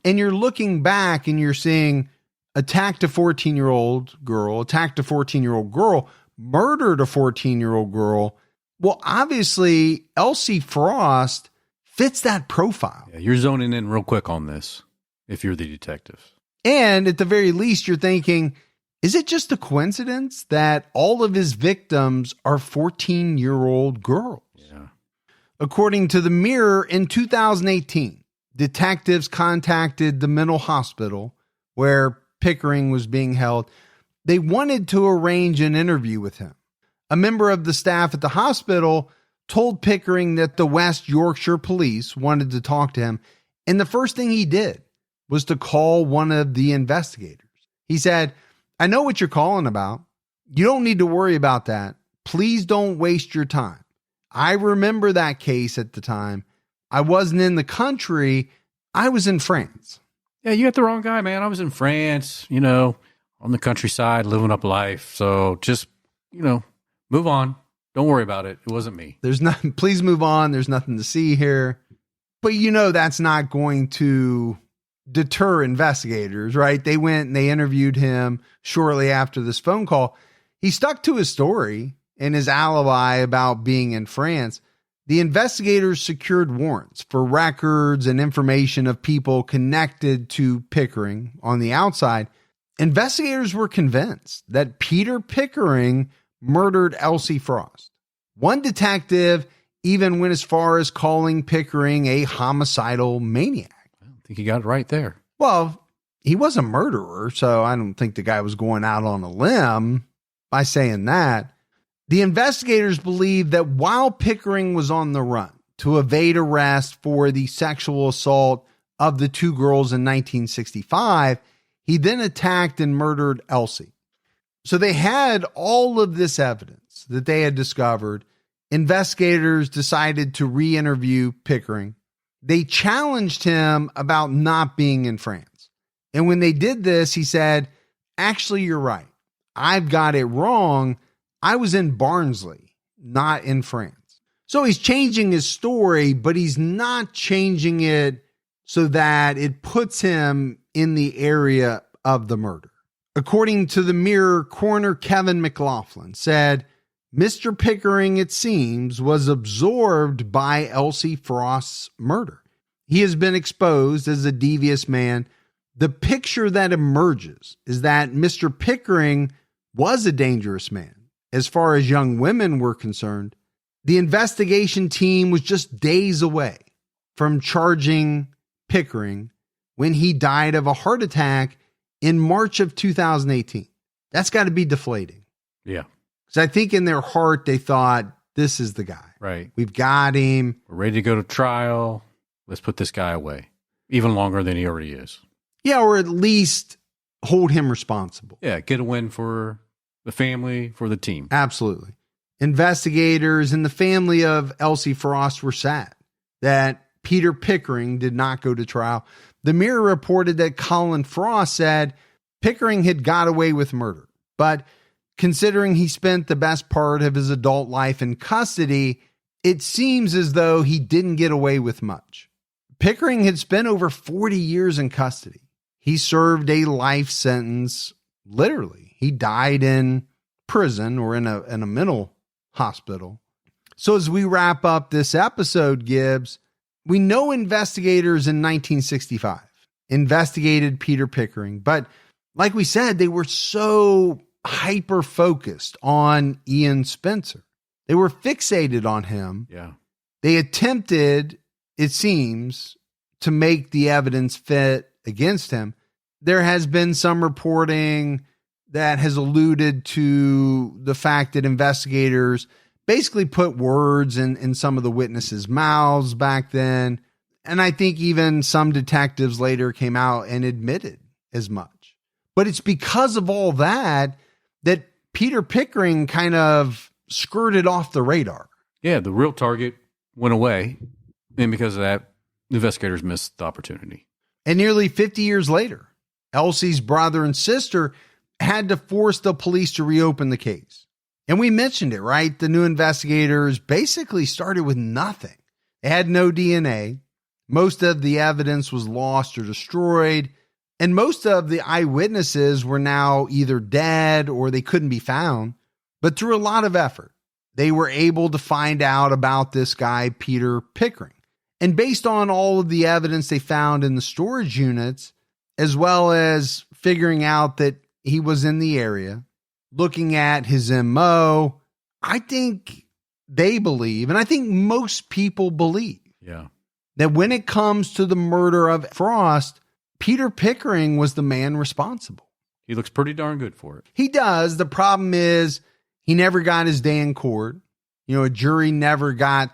A: and you're looking back and you're seeing attacked a 14-year-old girl, attacked a 14-year-old girl, murdered a 14-year-old girl. Well, obviously, Elsie Frost fits that profile.
B: Yeah, you're zoning in real quick on this if you're the detective.
A: And at the very least, you're thinking, is it just a coincidence that all of his victims are 14-year-old girls?
B: Yeah.
A: According to the Mirror, in 2018, detectives contacted the mental hospital where Pickering was being held. They wanted to arrange an interview with him. A member of the staff at the hospital told Pickering that the West Yorkshire police wanted to talk to him, and the first thing he did was to call one of the investigators. He said, "I know what you're calling about. You don't need to worry about that. Please don't waste your time. I remember that case at the time. I wasn't in the country. I was in France."
B: Yeah, you got the wrong guy, man. I was in France, on the countryside, living up life. So just, move on. Don't worry about it. It wasn't me.
A: There's nothing. Please move on. There's nothing to see here. But that's not going to deter investigators, right? They went and they interviewed him shortly after this phone call. He stuck to his story and his alibi about being in France. The investigators secured warrants for records and information of people connected to Pickering on the outside. Investigators were convinced that Peter Pickering murdered Elsie Frost. One detective even went as far as calling Pickering a homicidal maniac.
B: I don't think he got it right there.
A: Well, he was a murderer, so I don't think the guy was going out on a limb by saying that. The investigators believe that while Pickering was on the run to evade arrest for the sexual assault of the two girls in 1965, he then attacked and murdered Elsie. So they had all of this evidence that they had discovered. Investigators decided to re-interview Pickering. They challenged him about not being in France. And when they did this, he said, actually, you're right. I've got it wrong. I was in Barnsley, not in France. So he's changing his story, but he's not changing it so that it puts him in the area of the murder. According to the Mirror, coroner Kevin McLaughlin said, Mr. Pickering, it seems, was absorbed by Elsie Frost's murder. He has been exposed as a devious man. The picture that emerges is that Mr. Pickering was a dangerous man as far as young women were concerned. The investigation team was just days away from charging Pickering when he died of a heart attack in March of 2018. That's got to be deflating.
B: Yeah.
A: Because I think in their heart, they thought, this is the guy.
B: Right.
A: We've got him.
B: We're ready to go to trial. Let's put this guy away. Even longer than he already is.
A: Yeah, or at least hold him responsible.
B: Yeah, get a win for the family, for the team.
A: Absolutely. Investigators and the family of Elsie Frost were sad that Peter Pickering did not go to trial. The Mirror reported that Colin Frost said Pickering had got away with murder, but considering he spent the best part of his adult life in custody, it seems as though he didn't get away with much. Pickering had spent over 40 years in custody. He served a life sentence, literally. He died in prison or in a mental hospital. So as we wrap up this episode, Gibbs, we know investigators in 1965 investigated Peter Pickering, but like we said, they were so hyper-focused on Ian Spencer. They were fixated on him.
B: Yeah.
A: They attempted, it seems, to make the evidence fit against him. There has been some reporting that has alluded to the fact that investigators basically put words in some of the witnesses' mouths back then. And I think even some detectives later came out and admitted as much. But it's because of all that that Peter Pickering kind of skirted off the radar.
B: Yeah, the real target went away. And because of that, investigators missed the opportunity.
A: And nearly 50 years later, Elsie's brother and sister had to force the police to reopen the case. And we mentioned it, right? The new investigators basically started with nothing. They had no DNA. Most of the evidence was lost or destroyed. And most of the eyewitnesses were now either dead or they couldn't be found. But through a lot of effort, they were able to find out about this guy, Peter Pickering. And based on all of the evidence they found in the storage units, as well as figuring out that he was in the area, looking at his MO, I think they believe, and I think most people believe, that when it comes to the murder of Frost, Peter Pickering was the man responsible.
B: He looks pretty darn good for it.
A: He does. The problem is he never got his day in court. You know, a jury never got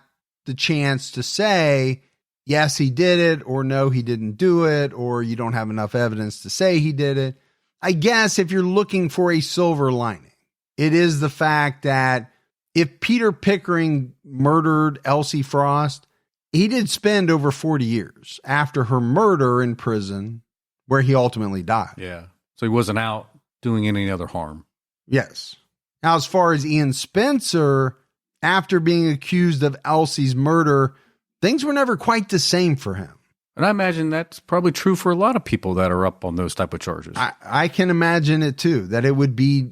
A: the chance to say, yes, he did it, or no, he didn't do it, or you don't have enough evidence to say he did it. I guess if you're looking for a silver lining, it is the fact that if Peter Pickering murdered Elsie Frost, he did spend over 40 years after her murder in prison where he ultimately died.
B: Yeah. So he wasn't out doing any other harm.
A: Yes. Now, as far as Ian Spencer, after being accused of Elsie's murder, things were never quite the same for him.
B: And I imagine that's probably true for a lot of people that are up on those type of charges.
A: I can imagine it too, that it would be,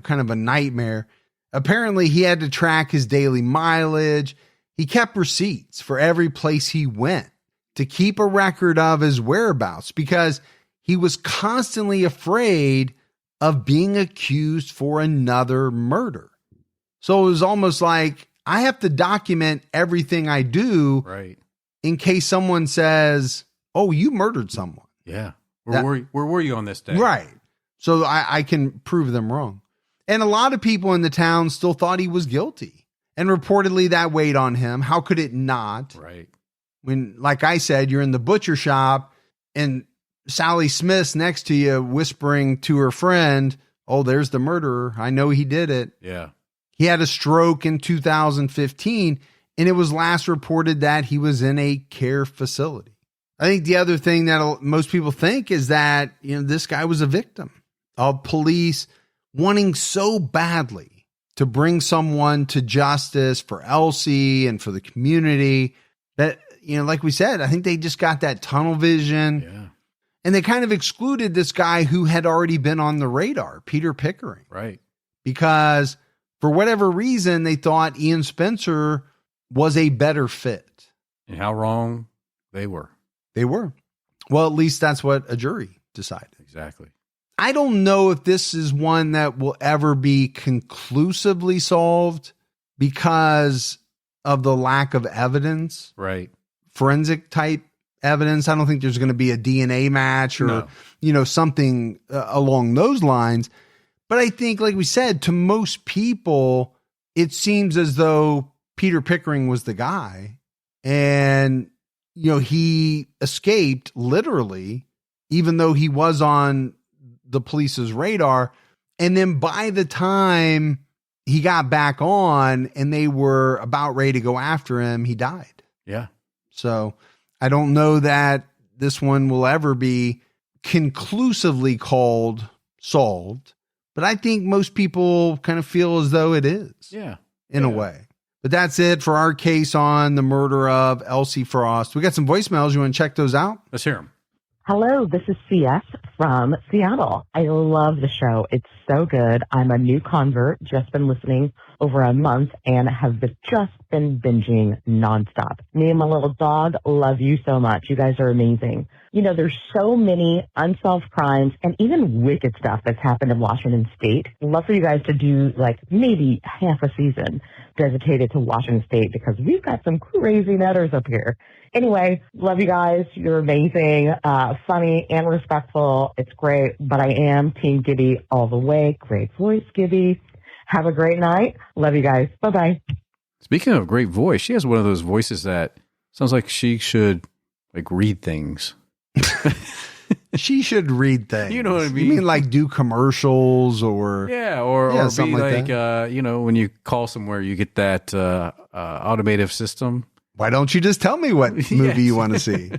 A: kind of a nightmare. Apparently, he had to track his daily mileage. He kept receipts for every place he went to keep a record of his whereabouts because he was constantly afraid of being accused for another murder. So it was almost like, I have to document everything I do
B: Right.
A: in case someone says, oh, you murdered someone.
B: Yeah. Where were you on this day?
A: Right. So I can prove them wrong. And a lot of people in the town still thought he was guilty. And reportedly that weighed on him. How could it not?
B: Right.
A: When, like I said, you're in the butcher shop and Sally Smith's next to you whispering to her friend, oh, there's the murderer. I know he did it.
B: Yeah.
A: He had a stroke in 2015, and it was last reported that he was in a care facility. I think the other thing that most people think is that, this guy was a victim of police wanting so badly to bring someone to justice for Elsie and for the community that, like we said, I think they just got that tunnel vision.
B: Yeah.
A: And they kind of excluded this guy who had already been on the radar, Peter Pickering.
B: Right.
A: Because for whatever reason, they thought Ian Spencer was a better fit.
B: And how wrong they were.
A: They were. Well, at least that's what a jury decided.
B: Exactly.
A: I don't know if this is one that will ever be conclusively solved because of the lack of evidence.
B: Right.
A: Forensic type evidence. I don't think there's going to be a DNA match or, something along those lines. But I think, like we said, to most people, it seems as though Peter Pickering was the guy. And, he escaped literally, even though he was on the police's radar. And then by the time he got back on and they were about ready to go after him, he died.
B: Yeah.
A: So I don't know that this one will ever be conclusively called solved, but I think most people kind of feel as though it is.
B: Yeah.
A: In a way. But that's it for our case on the murder of Elsie Frost. We got some voicemails. You want to check those out?
B: Let's hear them.
C: Hello, this is CS from Seattle. I love the show. It's so good. I'm a new convert, just been listening over a month and have just been binging nonstop. Me and my little dog love you so much. You guys are amazing. There's so many unsolved crimes and even wicked stuff that's happened in Washington State. I'd love for you guys to do maybe half a season dedicated to Washington State because we've got some crazy nutters up here. Anyway, love you guys. You're amazing, funny and respectful. It's great, but I am Team Gibby all the way. Great voice, Gibby. Have a great night. Love you guys. Bye-bye.
B: Speaking of great voice, she has one of those voices that sounds like she should read things.
A: She should read things.
B: You know what I mean?
A: You mean do commercials or...
B: Yeah, or be
A: like that.
B: when you call somewhere, you get that automated system.
A: Why don't you just tell me what movie you want to see?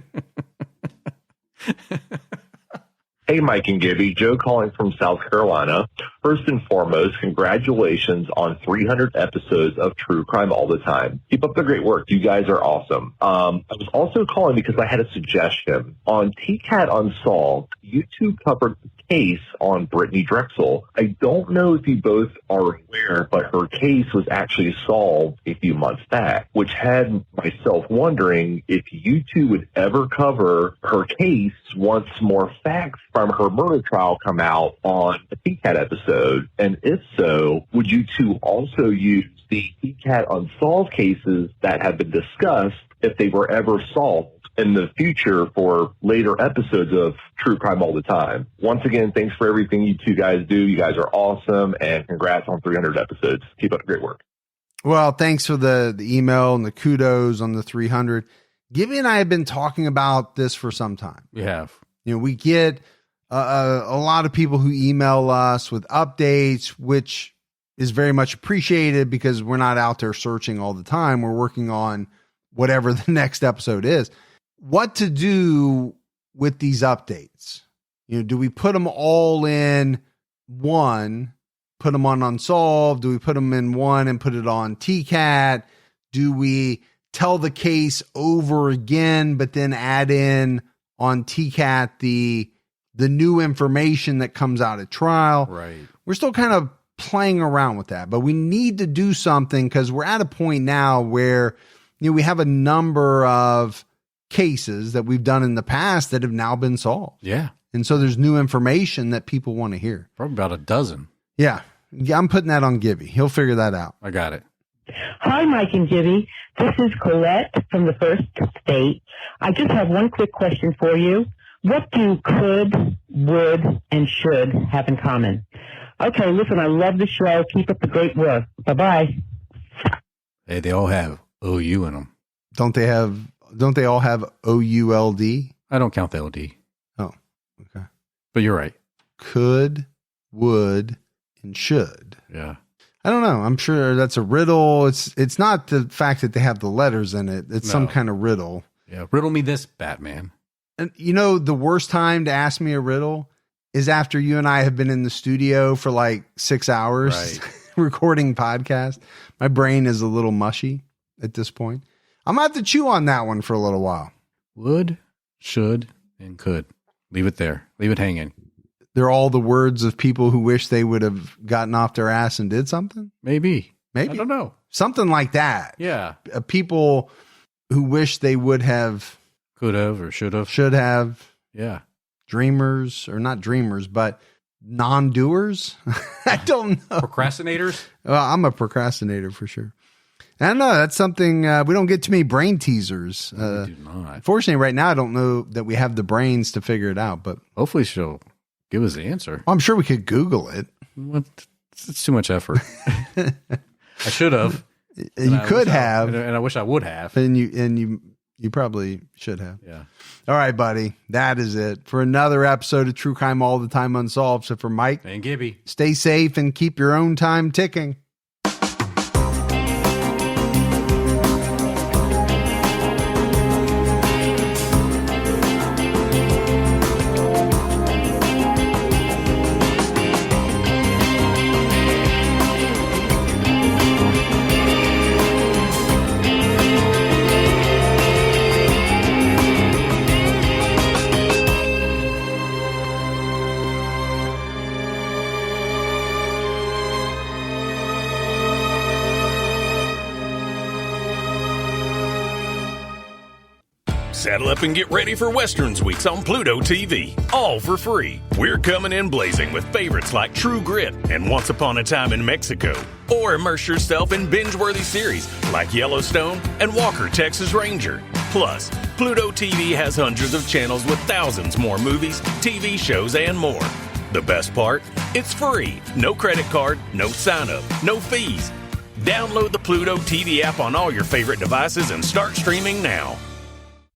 D: Hey, Mike and Gibby. Joe calling from South Carolina. First and foremost, congratulations on 300 episodes of True Crime All the Time. Keep up the great work. You guys are awesome. I was also calling because I had a suggestion. On TCAT Unsolved, YouTube covered the case on Brittany Drexel. I don't know if you both are aware, but her case was actually solved a few months back, which had myself wondering if YouTube would ever cover her case once more facts from her murder trial come out on a TCAT episode. And if so, would you two also use the TCAT Unsolved cases that have been discussed if they were ever solved in the future for later episodes of True Crime All the Time? Once again, thanks for everything you two guys do. You guys are awesome, and congrats on 300 episodes. Keep up the great work.
A: Well, thanks for the email and the kudos on the 300. Gibby and I have been talking about this for some time.
B: We have.
A: We get a lot of people who email us with updates, which is very much appreciated because we're not out there searching all the time. We're working on whatever the next episode is. What to do with these updates? Do we put them all in one, put them on Unsolved? Do we put them in one and put it on TCAT? Do we tell the case over again, but then add in on TCAT the new information that comes out at trial?
B: Right.
A: We're still kind of playing around with that, but we need to do something because we're at a point now where we have a number of cases that we've done in the past that have now been solved.
B: Yeah.
A: And so there's new information that people want to hear.
B: Probably about a dozen.
A: Yeah. I'm putting that on Gibby. He'll figure that out.
B: I got it.
C: Hi, Mike and Gibby. This is Colette from the First State. I just have one quick question for you. What do could, would, and should have in common? Okay, listen, I love the show. Keep up the great work. Bye-bye.
B: Hey, they all have OU in them.
A: Don't they all have OULD?
B: I don't count the LD.
A: Oh, okay.
B: But you're right.
A: Could, would, and should.
B: Yeah.
A: I don't know. I'm sure that's a riddle. It's not the fact that they have the letters in it. It's some kind of riddle.
B: Yeah. Riddle me this, Batman.
A: And the worst time to ask me a riddle is after you and I have been in the studio for like 6 hours recording podcast. My brain is a little mushy at this point. I'm going to have to chew on that one for a little while.
B: Would, should, and could. Leave it there. Leave it hanging.
A: They're all the words of people who wish they would have gotten off their ass and did something?
B: Maybe.
A: I
B: don't know.
A: Something like that.
B: Yeah.
A: People who wish they would have.
B: Could have or should have.
A: Should have.
B: Yeah.
A: Dreamers, or not dreamers, but non-doers. I don't know.
B: Procrastinators?
A: Well, I'm a procrastinator for sure. I don't know. That's something we don't get too many brain teasers.
B: We do not.
A: Fortunately, right now, I don't know that we have the brains to figure it out, but
B: hopefully she'll give us the answer.
A: I'm sure we could Google it.
B: It's too much effort. I should have.
A: You could have.
B: And I wish I would have.
A: And you probably should have.
B: Yeah.
A: All right, buddy. That is it for another episode of True Crime All the Time Unsolved. So for Mike
B: and Gibby,
A: stay safe and keep your own time ticking.
E: Saddle up and get ready for Westerns Weeks on Pluto TV, all for free. We're coming in blazing with favorites like True Grit and Once Upon a Time in Mexico. Or immerse yourself in binge-worthy series like Yellowstone and Walker, Texas Ranger. Plus, Pluto TV has hundreds of channels with thousands more movies, TV shows, and more. The best part? It's free. No credit card, no sign-up, no fees. Download the Pluto TV app on all your favorite devices and start streaming now.